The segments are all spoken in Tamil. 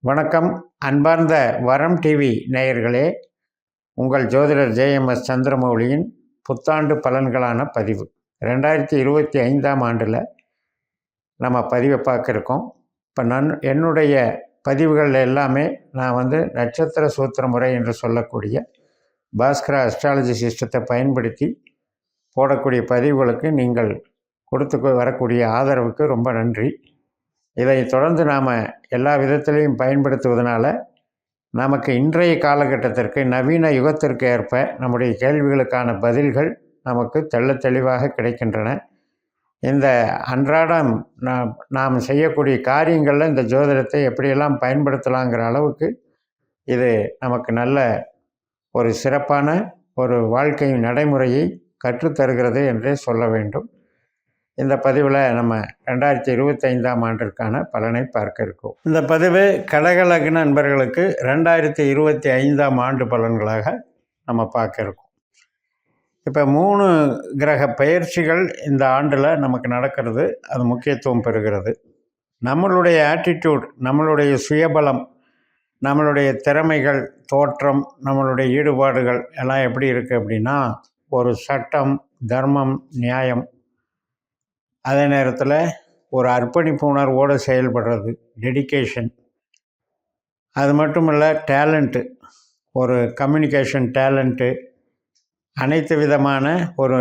வணக்கம். அன்பார்ந்த வரம் டிவி நேயர்களே, உங்கள் ஜோதிடர் ஜேஎம்எஸ் சந்திரமௌலியின் புத்தாண்டு பலன்களான பதிவு 2025ஆம் ஆண்டில் நம்ம பதிவை பார்க்க இருக்கோம். இப்போ என்னுடைய பதிவுகள் எல்லாமே நான் நட்சத்திர சூத்திர முறை என்று சொல்லக்கூடிய பாஸ்கரா அஸ்ட்ராலஜி சிஸ்டத்தை பயன்படுத்தி போடக்கூடிய பதிவுகளுக்கு நீங்கள் கொடுத்து வரக்கூடிய ஆதரவுக்கு ரொம்ப நன்றி. இதை தொடர்ந்து நாம் எல்லா விதத்திலையும் பயன்படுத்துவதனால நமக்கு இன்றைய காலகட்டத்திற்கு நவீன யுகத்திற்கு ஏற்ப நம்முடைய கேள்விகளுக்கான பதில்கள் நமக்கு தெளிவாக கிடைக்கின்றன. இந்த அன்றாடம் நாம் செய்யக்கூடிய காரியங்களில் இந்த ஜோதிடத்தை எப்படியெல்லாம் பயன்படுத்தலாங்கிற அளவுக்கு இது நமக்கு நல்ல ஒரு சிறப்பான ஒரு வாழ்க்கை நடைமுறையை கற்றுத்தருகிறது என்றே சொல்ல வேண்டும். இந்த பதிவில் நம்ம 2025ஆம் ஆண்டிற்கான பலனை பார்க்க இருக்கோம். இந்த பதிவு கடகலக்ன நண்பர்களுக்கு 2025ஆம் ஆண்டு பலன்களாக நம்ம பார்க்க இருக்கோம். இப்போ 3 கிரக பயிற்சிகள் இந்த ஆண்டில் நமக்கு நடக்கிறது, அது முக்கியத்துவம் பெறுகிறது. நம்மளுடைய ஆட்டிடியூட், நம்மளுடைய சுயபலம், நம்மளுடைய திறமைகள், தோற்றம், நம்மளுடைய ஈடுபாடுகள் எல்லாம் எப்படி இருக்குது அப்படின்னா, ஒரு சட்டம், தர்மம், நியாயம், அதே நேரத்தில் ஒரு அர்ப்பணிப்பு உணர்வோடு செயல்படுறது, டெடிக்கேஷன், அது மட்டும் இல்லை டேலண்ட்டு, ஒரு கம்யூனிகேஷன் டேலண்ட்டு, அனைத்து விதமான ஒரு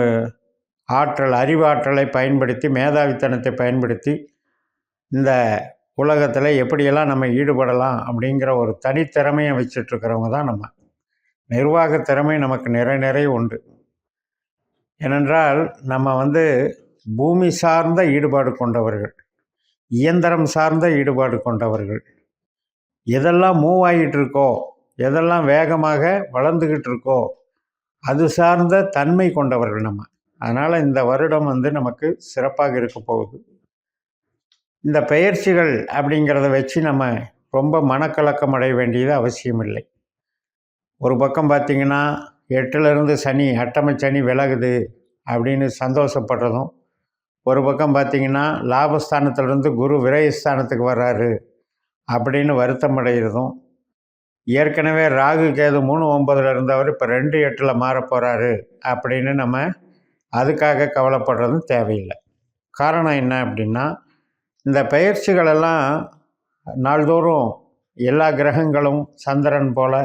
ஆற்றல், அறிவாற்றலை பயன்படுத்தி, மேதாவித்தனத்தை பயன்படுத்தி இந்த உலகத்தில் எப்படியெல்லாம் நம்ம ஈடுபடலாம் அப்படிங்கிற ஒரு தனித்திறமையை வச்சிட்ருக்கிறவங்க தான் நம்ம. நிர்வாக திறமை நமக்கு நிறைய உண்டு. ஏனென்றால் நம்ம பூமி சார்ந்த ஈடுபாடு கொண்டவர்கள், இயந்திரம் சார்ந்த ஈடுபாடு கொண்டவர்கள், எதெல்லாம் மூவ் ஆகிட்டு இருக்கோ, எதெல்லாம் வேகமாக வளர்ந்துக்கிட்டு இருக்கோ அது சார்ந்த தன்மை கொண்டவர்கள் நம்ம. அதனால் இந்த வருடம் நமக்கு சிறப்பாக இருக்க போகுது. இந்த பெயர்ச்சிகள் அப்படிங்கிறத வச்சு நம்ம ரொம்ப மனக்கலக்கம் அடைய வேண்டியது அவசியம் இல்லை. ஒரு பக்கம் பார்த்திங்கன்னா 8லேருந்து சனி, அட்டமை சனி விலகுது அப்படின்னு சந்தோஷப்படுறதும், ஒரு பக்கம் பார்த்திங்கன்னா லாபஸ்தானத்திலிருந்து குரு விரயஸ்தானத்துக்கு வர்றாரு அப்படின்னு வருத்தம் அடைகிறதும், ஏற்கனவே ராகு கேது 3-9 இருந்தவர் இப்போ 2-8 மாற போகிறாரு அப்படின்னு நம்ம அதுக்காக கவலைப்படுறதும் தேவையில்லை. காரணம் என்ன அப்படின்னா, இந்த பயிற்சிகளெல்லாம் நாள்தோறும் எல்லா கிரகங்களும் சந்திரன் போல்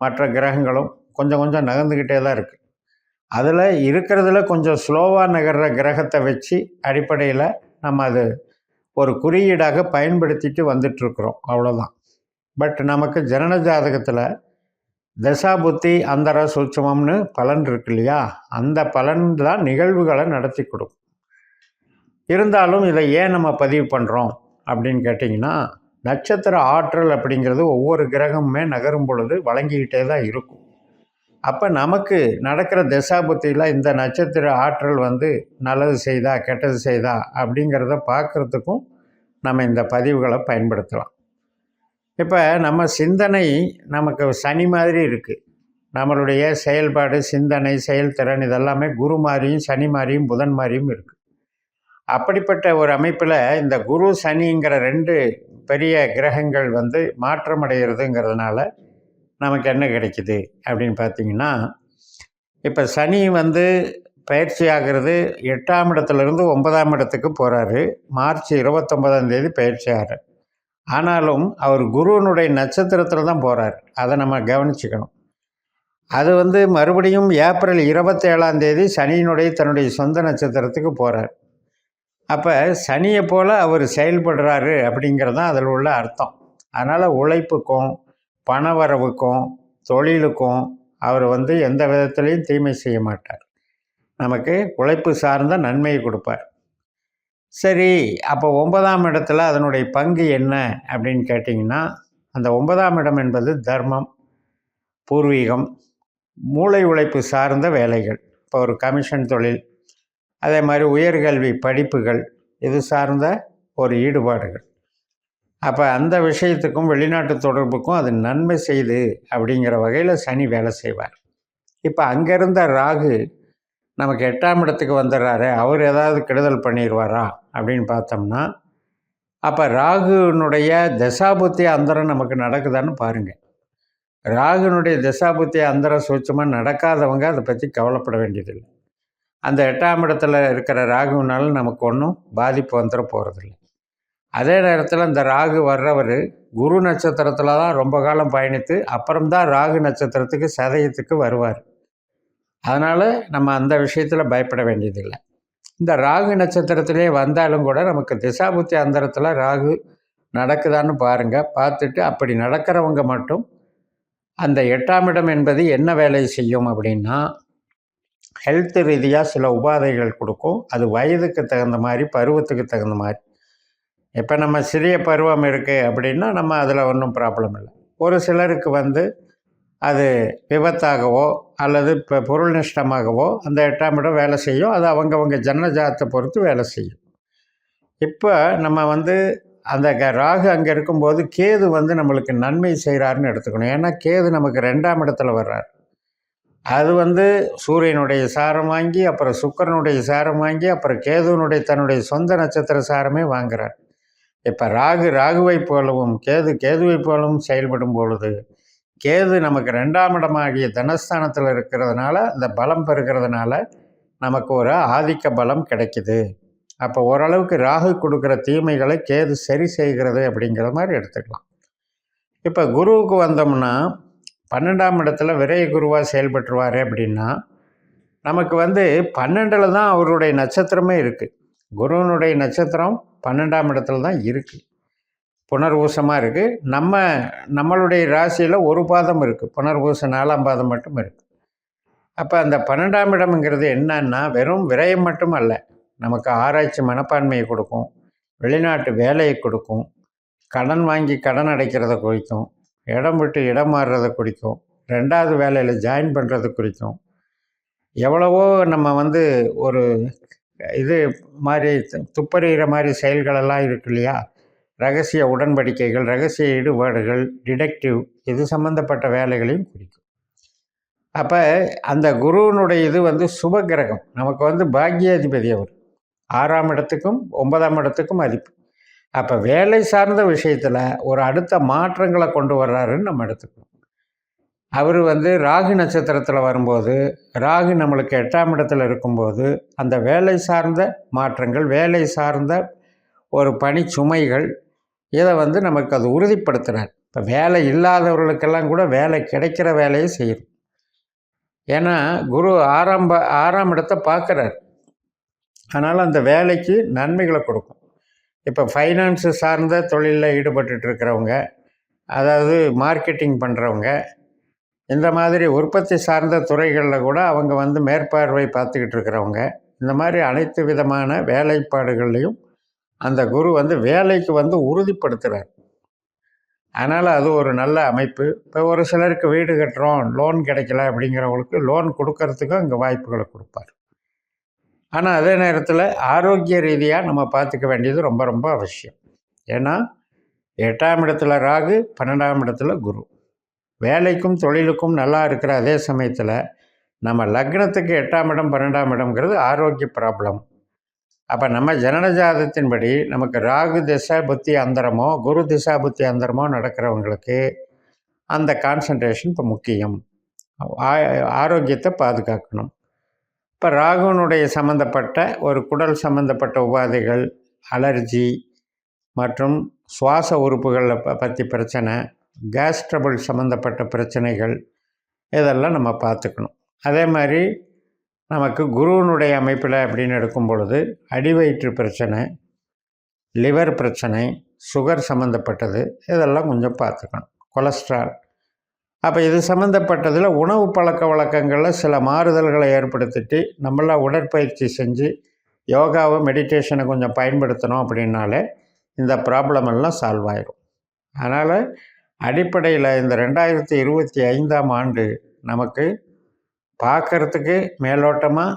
மற்ற கிரகங்களும் கொஞ்சம் நகர்ந்துக்கிட்டே தான் இருக்குது. அதில் இருக்கிறதுல கொஞ்சம் ஸ்லோவாக நகர்ற கிரகத்தை வச்சு அடிப்படையில் நம்ம அது ஒரு குறியீடாக பயன்படுத்திட்டு வந்துட்டுருக்குறோம், அவ்வளோதான். பட் நமக்கு ஜனன ஜாதகத்தில் தசா புத்தி அந்தர சூட்சமம்னு பலன் இருக்கு இல்லையா, அந்த பலன் தான் நிகழ்வுகளை நடத்தி கொடுக்கும். இருந்தாலும் இதை ஏன் நம்ம பதிவு பண்ணுறோம் அப்படின்னு கேட்டிங்கன்னா, நட்சத்திர ஆற்றல் அப்படிங்கிறது ஒவ்வொரு கிரகமுமே நகரும் பொழுது வழங்கிக்கிட்டே தான் இருக்கும். அப்போ நமக்கு நடக்கிற தசாபுத்தியில் இந்த நட்சத்திர ஆற்றல் நல்லது செய்தா கெட்டது செய்தா அப்படிங்கிறத பார்க்குறதுக்கும் நம்ம இந்த பதிவுகளை பயன்படுத்தலாம். இப்போ நம்ம சிந்தனை நமக்கு சனி மாதிரி இருக்குது. நம்மளுடைய செயல்பாடு, சிந்தனை, செயல்திறன் இதெல்லாமே குரு மாதிரியும் சனி மாதிரியும் புதன் மாதிரியும் இருக்குது. அப்படிப்பட்ட ஒரு அமைப்பில் இந்த குரு சனிங்கிற 2 பெரிய கிரகங்கள் மாற்றமடைகிறதுங்கிறதுனால நமக்கு என்ன கிடைக்குது அப்படின்னு பார்த்திங்கன்னா, இப்போ சனி பயிற்சி ஆகிறது 8ஆம் இடத்துலேருந்து 9ஆம் இடத்துக்கு போகிறாரு. மார்ச் 29ஆம் தேதி பயிற்சி ஆகிறார். ஆனாலும் அவர் குருவனுடைய நட்சத்திரத்தில் தான் போகிறார். அதை நம்ம கவனிச்சுக்கணும். அது மறுபடியும் ஏப்ரல் 27ஆம் தேதி சனியினுடைய தன்னுடைய சொந்த நட்சத்திரத்துக்கு போகிறார். அப்போ சனியை போல் அவர் செயல்படுறாரு அப்படிங்கிறது தான் அதில் உள்ள அர்த்தம். அதனால் உழைப்புக்கும் பணவரவுக்கும் தொழிலுக்கும் அவர் எந்த விதத்துலேயும் தீமை செய்ய மாட்டார். நமக்கு உழைப்பு சார்ந்த நன்மையை கொடுப்பார். சரி, அப்போ 9ஆம் இடத்துல அதனுடைய பங்கு என்ன அப்படின்னு கேட்டிங்கன்னா, அந்த 9ஆம் இடம் என்பது தர்மம், பூர்வீகம், மூளை உழைப்பு சார்ந்த வேலைகள். இப்போ ஒரு கமிஷன் தொழில், அதே மாதிரி உயர்கல்வி படிப்புகள், இது சார்ந்த ஒரு ஈடுபாடுகள். அப்போ அந்த விஷயத்துக்கும் வெளிநாட்டு தொடர்புக்கும் அது நன்மை செய்து அப்படிங்கிற வகையில் சனி வேலை செய்வார். இப்போ அங்கே இருந்த ராகு நமக்கு 8ஆம் இடத்துக்கு வந்துடுறாரு, அவர் ஏதாவது கெடுதல் பண்ணிடுவாரா அப்படின்னு பார்த்தோம்னா, அப்போ ராகுனுடைய தசாபுத்தி அந்தரம் நமக்கு நடக்குதான்னு பாருங்கள். ராகுனுடைய தசாபுத்தி அந்தரம் சூட்சமாக நடக்காதவங்க அதை பற்றி கவலைப்பட வேண்டியதில்லை. அந்த 8ஆம் இடத்துல இருக்கிற ராகுனால நமக்கு ஒன்றும் பாதிப்பு வந்துட போகிறதில்ல. அதே நேரத்தில் இந்த ராகு வர்றவர் குரு நட்சத்திரத்தில் தான் ரொம்ப காலம் பயணித்து அப்புறம்தான் ராகு நட்சத்திரத்துக்கு சதயத்துக்கு வருவார். அதனால் நம்ம அந்த விஷயத்தில் பயப்பட வேண்டியதில்லை. இந்த ராகு நட்சத்திரத்திலே வந்தாலும் கூட நமக்கு திசாபுத்தி அந்தரத்தில் ராகு நடக்குதான்னு பாருங்கள். பார்த்துட்டு அப்படி நடக்கிறவங்க மட்டும் அந்த 8ஆம் இடம் என்பது என்ன வேலை செய்யும் அப்படின்னா, ஹெல்த் ரீதியாக சில உபாதைகள் கொடுக்கும். அது வயதுக்கு தகுந்த மாதிரி, பருவத்துக்கு தகுந்த மாதிரி. இப்போ நம்ம சிறிய பருவம் இருக்குது அப்படின்னா நம்ம அதில் ஒன்றும் ப்ராப்ளம் இல்லை. ஒரு சிலருக்கு அது விபத்தாகவோ அல்லது இப்போ பொருள் நஷ்டமாகவோ அந்த 8ஆம் இடம் வேலை செய்யும். அது அவங்கவங்க ஜனனஜாதத்தை பொறுத்து வேலை செய்யும். இப்போ நம்ம அந்த ராகு அங்கே இருக்கும்போது கேது நம்மளுக்கு நன்மை செய்கிறாருன்னு எடுத்துக்கணும். ஏன்னா கேது நமக்கு 2ஆம் இடத்துல வர்றார். அது சூரியனுடைய சாரம் வாங்கி, அப்புறம் சுக்கிரனுடைய சாரம் வாங்கி, அப்புறம் கேதுவனுடைய தன்னுடைய சொந்த நட்சத்திர சாரமே வாங்குறார். இப்போ ராகுவை போலவும் கேதுவை போலவும் செயல்படும் பொழுது கேது நமக்கு 2ஆம் இடமாகிய தனஸ்தானத்தில் இருக்கிறதுனால அந்த பலம் பெறுகிறதுனால நமக்கு ஒரு ஆதிக்க பலம் கிடைக்குது. அப்போ ஓரளவுக்கு ராகு கொடுக்குற தீமைகளை கேது சரி செய்கிறது அப்படிங்கிற மாதிரி எடுத்துக்கலாம். இப்போ குருவுக்கு வந்தோம்னா 12ஆம் இடத்துல விரைய குருவாக செயல்பட்டுருவார் அப்படின்னா நமக்கு 12இல் தான் அவருடைய நட்சத்திரமே இருக்குது. குருவனுடைய நட்சத்திரம் 12ஆம் இடத்துல தான் இருக்குது. புனர்பூசமாக இருக்குது. நம்மளுடைய ராசியில் ஒரு பாதம் இருக்குது. புனர்பூசம் 4ஆம் பாதம் மட்டும் இருக்குது. அப்போ அந்த 12ஆம் இடம்ங்கிறது என்னன்னா வெறும் விரயம் மட்டும் அல்ல, நமக்கு ஆராய்ச்சி மனப்பான்மையை கொடுக்கும், வெளிநாட்டு வேலையை கொடுக்கும், கடன் வாங்கி கடன் அடைக்கிறத குறிக்கும், இடம் விட்டு இடம் மாறுறதை குறிக்கும், 2வது வேலையில் ஜாயின் பண்ணுறது குறிக்கும். எவ்வளவோ நம்ம ஒரு இது மாதிரி துப்பறிகிற மாதிரி செயல்களெல்லாம் இருக்கு இல்லையா, ரகசிய உடன்படிக்கைகள், ரகசிய ஈடுபாடுகள், டிடெக்டிவ், இது சம்மந்தப்பட்ட வேலைகளையும் குறிக்கும். அப்போ அந்த குருவினுடைய இது சுப கிரகம், நமக்கு பாக்யாதிபதி. அவர் 6ஆம் இடத்துக்கும் 9ஆம் இடத்துக்கும் அதிப்பு. அப்போ வேலை சார்ந்த விஷயத்தில் ஒரு அடுத்த மாற்றங்களை கொண்டு வர்றாருன்னு நம்ம எடுத்துக்கணும். அவர் ராகு நட்சத்திரத்தில் வரும்போது, ராகு நம்மளுக்கு 8ஆம் இடத்துல இருக்கும்போது அந்த வேலை சார்ந்த மாற்றங்கள், வேலை சார்ந்த ஒரு பணி சுமைகள், இதை நமக்கு அது உறுதிப்படுத்துகிறார். இப்போ வேலை இல்லாதவர்களுக்கெல்லாம் கூட வேலை கிடைக்கிற வேலையை செய்யும். ஏன்னா குரு 6ஆம் இடத்தை பார்க்குறார். அதனால் அந்த வேலைக்கு நன்மைகளை கொடுக்கும். இப்போ ஃபைனான்ஸு சார்ந்த தொழிலில் ஈடுபட்டு இருக்கிறவங்க, அதாவது மார்க்கெட்டிங் பண்ணுறவங்க, இந்த மாதிரி உற்பத்தி சார்ந்த துறைகளில் கூட அவங்க மேற்பார்வை பார்த்துக்கிட்டு இருக்கிறவங்க, இந்த மாதிரி அனைத்து விதமான வேலைப்பாடுகள்லையும் அந்த குரு வேலைக்கு உறுதிப்படுத்துகிறார். அதனால் அது ஒரு நல்ல அமைப்பு. இப்போ ஒரு சிலருக்கு வீடு கட்டுறோம், லோன் கிடைக்கல அப்படிங்கிறவங்களுக்கு லோன் கொடுக்கறதுக்கும் அங்கே வாய்ப்புகளை கொடுப்பார். ஆனால் அதே நேரத்தில் ஆரோக்கிய ரீதியாக நம்ம பார்த்துக்க வேண்டியது ரொம்ப ரொம்ப அவசியம். ஏன்னா 8ஆம் இடத்துல ராகு, 12ஆம் இடத்துல குரு. வேலைக்கும் தொழிலுக்கும் நல்லா இருக்கிற அதே சமயத்தில் நம்ம லக்னத்துக்கு 8ஆம் இடம் 12ஆம் இடம்ங்கிறது ஆரோக்கிய ப்ராப்ளம். அப்போ நம்ம ஜனனஜாதத்தின்படி நமக்கு ராகு திசா புத்தி அந்தரமோ குரு திசா புத்தி அந்தரமோ நடக்கிறவங்களுக்கு அந்த கான்சன்ட்ரேஷன் இப்போ முக்கியம். ஆரோக்கியத்தை பாதுகாக்கணும். இப்போ ராகுனுடைய சம்மந்தப்பட்ட ஒரு குடல் சம்மந்தப்பட்ட உபாதைகள், அலர்ஜி மற்றும் சுவாச உறுப்புகளில் பற்றி பிரச்சனை, கேஸ் ட்ரபிள் சம்மந்தப்பட்ட பிரச்சனைகள், இதெல்லாம் நம்ம பார்த்துக்கணும். அதே மாதிரி நமக்கு குருவினுடைய அமைப்பில் அப்படின்னு எடுக்கும் பொழுது அடிவயிற்று பிரச்சனை, லிவர் பிரச்சனை, சுகர் சம்மந்தப்பட்டது, இதெல்லாம் கொஞ்சம் பார்த்துக்கணும். கொலஸ்ட்ரால். அப்போ இது சம்மந்தப்பட்டதில் உணவு பழக்க வழக்கங்களில் சில மாறுதல்களை ஏற்படுத்திட்டு நம்மளாம் உடற்பயிற்சி செஞ்சு யோகாவை, மெடிடேஷனை கொஞ்சம் பயன்படுத்தணும் அப்படின்னாலே இந்த ப்ராப்ளம் எல்லாம் சால்வ் ஆயிடும். அதனால் அடிப்படையில் இந்த 2025ஆம் ஆண்டு நமக்கு பார்க்குறதுக்கு மேலோட்டமாக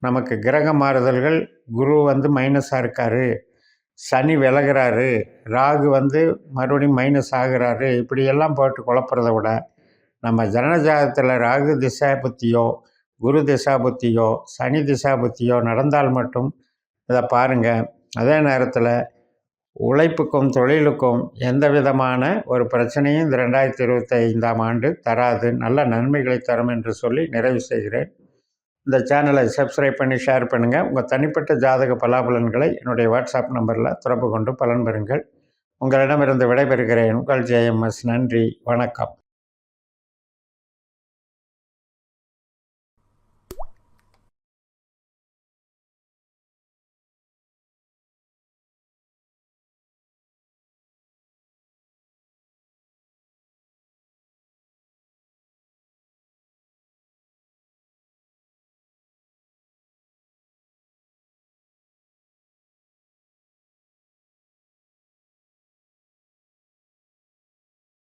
நமக்கு கிரக மாறுதல்கள், குரு மைனஸாக இருக்கார், சனி விலகிறாரு, ராகு மறுபடியும் மைனஸ் ஆகிறாரு, இப்படியெல்லாம் போட்டு குழப்பறத விட நம்ம ஜனனஜாதத்தில் ராகு திசா புத்தியோ, குரு திசா புத்தியோ, சனி திசா புத்தியோ நடந்தால் மட்டும் இதை பாருங்கள். அதே நேரத்தில் உழைப்புக்கும் தொழிலுக்கும் எந்த விதமான ஒரு பிரச்சனையும் இந்த 2025ஆம் ஆண்டு தராது, நல்ல நன்மைகளை தரும் என்று சொல்லி நிறைவு செய்கிறேன். இந்த சேனலை சப்ஸ்கிரைப் பண்ணி ஷேர் பண்ணுங்கள். உங்கள் தனிப்பட்ட ஜாதக பலாபலன்களை என்னுடைய வாட்ஸ்அப் நம்பரில் தொடர்பு கொண்டு பலன் பெறுங்கள். உங்களிடமிருந்து விடைபெறுகிறேன். உங்கள் JMS. நன்றி, வணக்கம்.